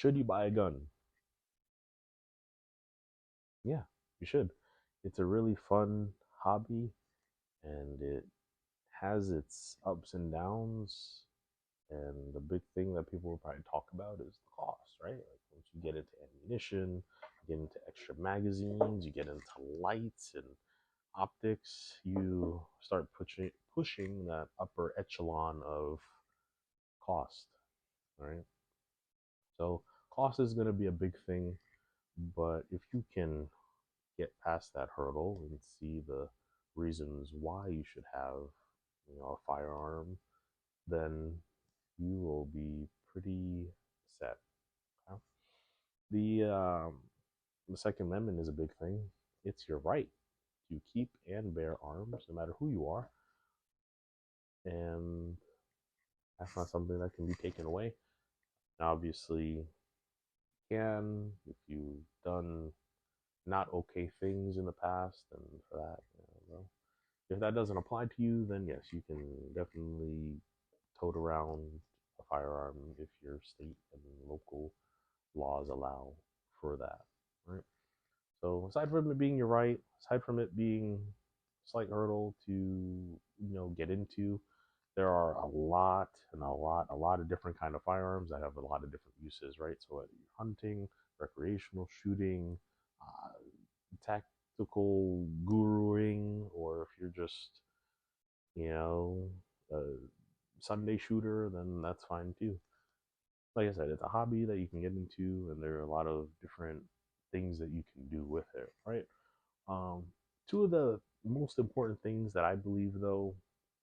Should you buy a gun? Yeah, you should. It's a really fun hobby, and it has its ups and downs. And the big thing that people will probably talk about is the cost, right? Like once you get into ammunition, you get into extra magazines, you get into lights and optics, you start pushing that upper echelon of cost, right? So cost is going to be a big thing, but if you can get past that hurdle and see the reasons why you should have, a firearm, then you will be pretty set. Okay? The Second Amendment is a big thing. It's your right to keep and bear arms, no matter who you are, and that's not something that can be taken away. Now, obviously, can if you've done not okay things in the past, and for that, well, if that doesn't apply to you, then yes, you can definitely tote around a firearm if your state and local laws allow for that, right? So aside from it being your right, aside from it being a slight hurdle to get into, there are a lot of different kind of firearms that have a lot of different uses, right? So whether you're hunting, recreational shooting, uh, tactical guruing, or if you're just you know a Sunday shooter, then that's fine too. Like I said, it's a hobby that you can get into, and there are a lot of different things that you can do with it, right? Um, Two of the most important things that I believe, though,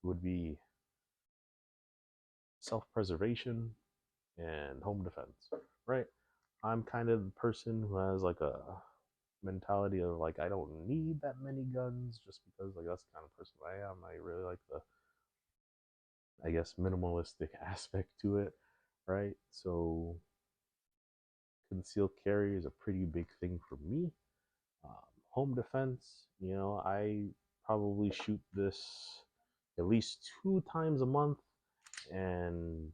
would be self preservation and home defense, right? I'm kind of the person who has like a mentality of like I don't need that many guns just because like that's the kind of person I am. I really like the I guess minimalistic aspect to it, right? So concealed carry is a pretty big thing for me. Home defense, I probably shoot this at least 2 times a month, and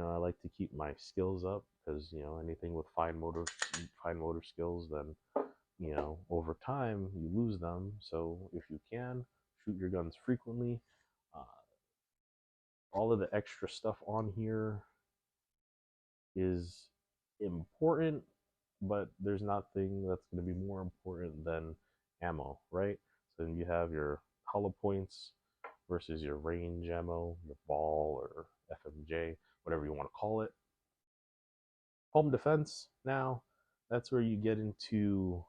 I like to keep my skills up because anything with fine motor skills, then over time you lose them. So if you can shoot your guns frequently, uh, all of the extra stuff on here is important, but there's nothing that's going to be more important than ammo, right? So then you have your hollow points versus your range ammo, your ball or FMJ, whatever you want to call it. Home defense, now, that's where you get into,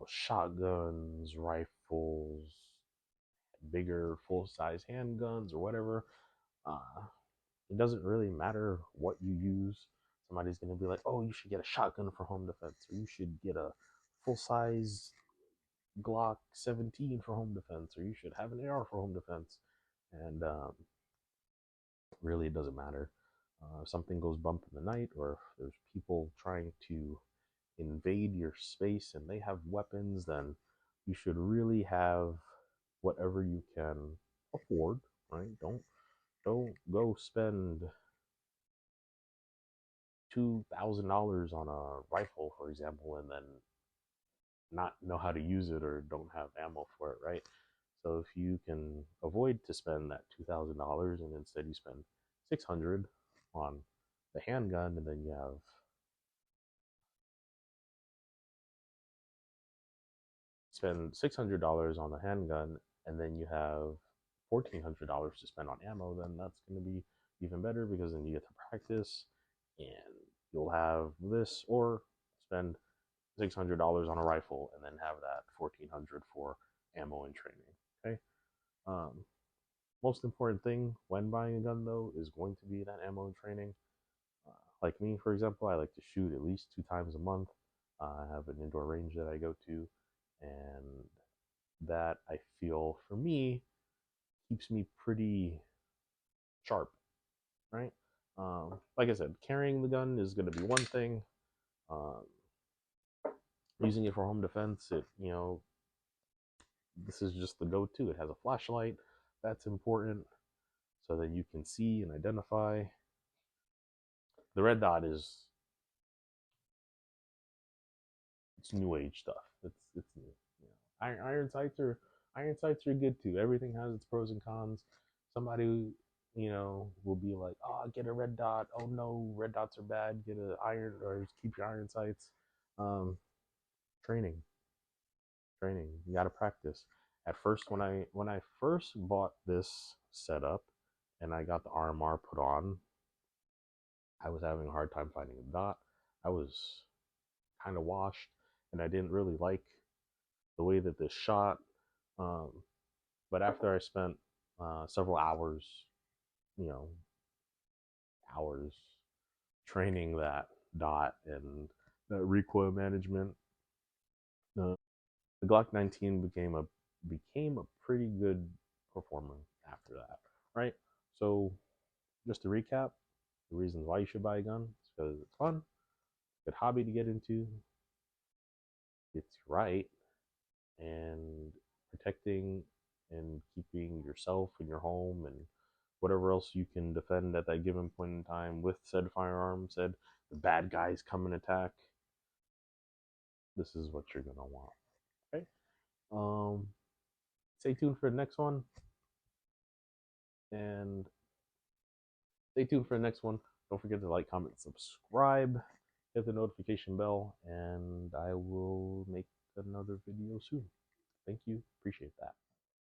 shotguns, rifles, bigger full size handguns, or whatever. Uh, it doesn't really matter what you use. Somebody's going to be like, oh, you should get a shotgun for home defense, or you should get a full size Glock 17 for home defense, or you should have an AR for home defense. And really, it doesn't matter. If something goes bump in the night, or if there's people trying to invade your space and they have weapons, then you should really have whatever you can afford, right? Don't go spend $2,000 on a rifle, for example, and then not know how to use it or don't have ammo for it, right? So if you can avoid to spend that $2,000 and instead you spend 600 on the handgun, and then you have spend $600 on the handgun, and then you have $1,400 to spend on ammo, then that's going to be even better because then you get to practice, and you'll have this, or spend $600 on a rifle and then have that 1,400 for ammo and training. Okay. Um, Most important thing when buying a gun though is going to be that ammo and training. Like me, for example, I like to shoot at least 2 times a month. I have an indoor range that I go to, and that I feel for me keeps me pretty sharp, right? Like I said, carrying the gun is going to be one thing. Um, Using it for home defense, this is just the go-to. It has a flashlight. That's important so that you can see and identify. The red dot is it's new age stuff. It's new. You know, iron sights are good too. Everything has its pros and cons. Somebody, you know, will be like, oh, get a red dot. Oh no, red dots are bad. Get a iron or just keep your iron sights. Um, training, training. You got to practice. At first, when I first bought this setup, and I got the RMR put on, I was having a hard time finding a dot. I was kind of washed, and I didn't really like the way that this shot. Um, but after I spent several hours, you know, hours training that dot and that recoil management, uh, the Glock 19 became a pretty good performer after that, right? So just to recap, the reasons why you should buy a gun is because it's fun, good hobby to get into, it's right, and protecting and keeping yourself and your home and whatever else you can defend at that given point in time with said firearm, said the bad guys come and attack, this is what you're gonna want. Okay. Um, stay tuned for the next one, and stay tuned for the next one. Don't forget to like, comment, subscribe, hit the notification bell, and I will make another video soon. Thank you. Appreciate that.